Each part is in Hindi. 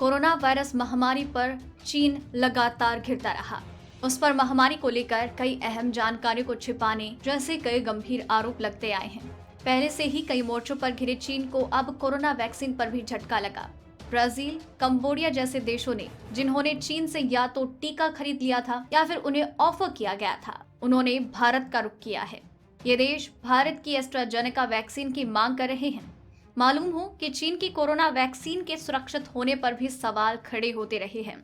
कोरोना वायरस महामारी पर चीन लगातार घिरता रहा। उस पर महामारी को लेकर कई अहम जानकारी को छिपाने जैसे कई गंभीर आरोप लगते आए हैं। पहले से ही कई मोर्चों पर घिरे चीन को अब कोरोना वैक्सीन पर भी झटका लगा। ब्राजील, कंबोडिया जैसे देशों ने, जिन्होंने चीन से या तो टीका खरीद लिया था या फिर उन्हें ऑफर किया गया था, उन्होंने भारत का रुख किया है। ये देश भारत की एस्ट्राजेनेका वैक्सीन की मांग कर रहे हैं। मालूम हो कि चीन की कोरोना वैक्सीन के सुरक्षित होने पर भी सवाल खड़े होते रहे हैं।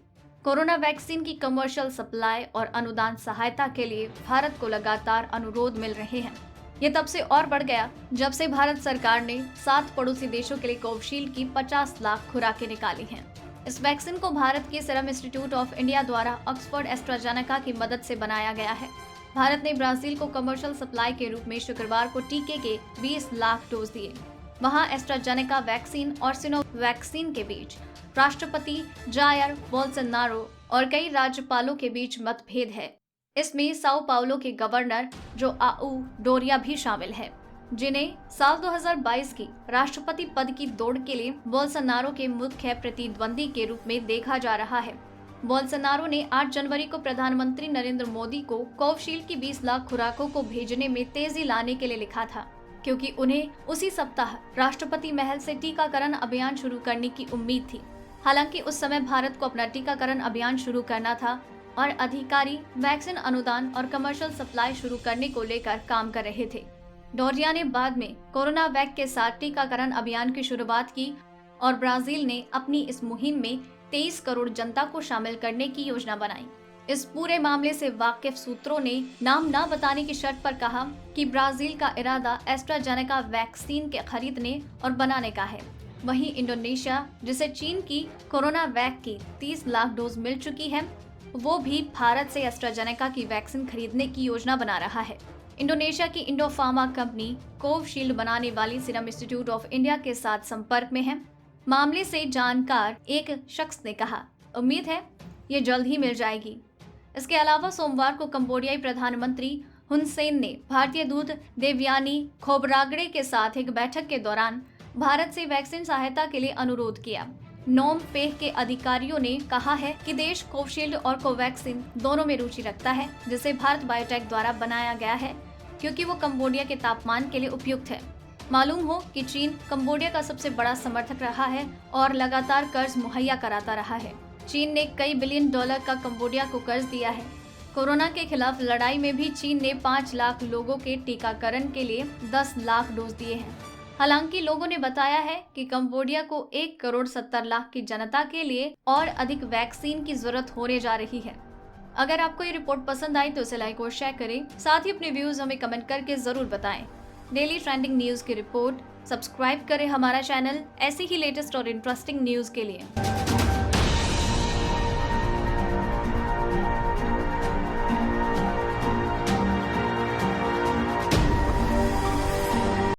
कोरोना वैक्सीन की कमर्शियल सप्लाई और अनुदान सहायता के लिए भारत को लगातार अनुरोध मिल रहे हैं। ये तब से और बढ़ गया जब से भारत सरकार ने 7 पड़ोसी देशों के लिए कोविशील्ड की 50 लाख खुराकें निकाली हैं। इस वैक्सीन को भारत के सीरम इंस्टीट्यूट ऑफ इंडिया द्वारा ऑक्सफोर्ड एस्ट्राजेनेका की मदद से बनाया गया है। भारत ने ब्राजील को कमर्शियल सप्लाई के रूप में शुक्रवार को टीके के 20 लाख डोज दिए। वहां एस्ट्राजेनेका वैक्सीन और सिनो वैक्सीन के बीच राष्ट्रपति जायर बोल्सोनारो और कई राज्यपालों के बीच मतभेद है। इसमें साओ पाउलो के गवर्नर जोआऊ डोरिया भी शामिल है, जिन्हें साल 2022 की राष्ट्रपति पद की दौड़ के लिए बोल्सोनारो के मुख्य प्रतिद्वंदी के रूप में देखा जा रहा है। बोल्सोनारो ने 8 जनवरी को प्रधानमंत्री नरेंद्र मोदी को कोविशील्ड की 20 लाख खुराकों को भेजने में तेजी लाने के लिए लिखा था, क्योंकि उन्हें उसी सप्ताह राष्ट्रपति महल से टीकाकरण अभियान शुरू करने की उम्मीद थी। हालांकि उस समय भारत को अपना टीकाकरण अभियान शुरू करना था और अधिकारी वैक्सीन अनुदान और कमर्शियल सप्लाई शुरू करने को लेकर काम कर रहे थे। डोरिया ने बाद में कोरोना वैक के साथ टीकाकरण अभियान की शुरुआत की और ब्राजील ने अपनी इस मुहिम में 23 करोड़ जनता को शामिल करने की योजना बनाई। इस पूरे मामले से वाकिफ सूत्रों ने नाम न बताने की शर्त पर कहा कि ब्राजील का इरादा एस्ट्राजेनेका वैक्सीन के खरीदने और बनाने का है। वहीं इंडोनेशिया, जिसे चीन की कोरोना वैक की 30 लाख डोज मिल चुकी है, वो भी भारत से एस्ट्राजेनेका की वैक्सीन खरीदने की योजना बना रहा है। इंडोनेशिया की इंडो फार्मा कंपनी कोविशील्ड बनाने वाली सीरम इंस्टीट्यूट ऑफ इंडिया के साथ संपर्क में है। मामले से जानकार एक शख्स ने कहा, उम्मीद है ये जल्द ही मिल जाएगी। इसके अलावा सोमवार को कंबोडियाई प्रधानमंत्री हुन सेन ने भारतीय दूत देवयानी खोबरागड़े के साथ एक बैठक के दौरान भारत से वैक्सीन सहायता के लिए अनुरोध किया। नोम पेह के अधिकारियों ने कहा है कि देश कोविशील्ड और कोवैक्सीन दोनों में रुचि रखता है, जिसे भारत बायोटेक द्वारा बनाया गया है क्योंकि वो कंबोडिया के तापमान के लिए उपयुक्त है। मालूम हो कि चीन कंबोडिया का सबसे बड़ा समर्थक रहा है और लगातार कर्ज मुहैया कराता रहा है। चीन ने कई बिलियन डॉलर का कंबोडिया को कर्ज दिया है। कोरोना के खिलाफ लड़ाई में भी चीन ने 5 लाख लोगों के टीकाकरण के लिए 10 लाख डोज दिए हैं। हालांकि लोगों ने बताया है कि कंबोडिया को 1 करोड़ 70 लाख की जनता के लिए और अधिक वैक्सीन की जरूरत होने जा रही है। अगर आपको ये रिपोर्ट पसंद आई तो इसे लाइक और शेयर करें। साथ ही अपने व्यूज हमें कमेंट करके जरूर बताएं। डेली ट्रेंडिंग न्यूज की रिपोर्ट सब्सक्राइब करें हमारा चैनल ऐसी ही लेटेस्ट और इंटरेस्टिंग न्यूज के लिए।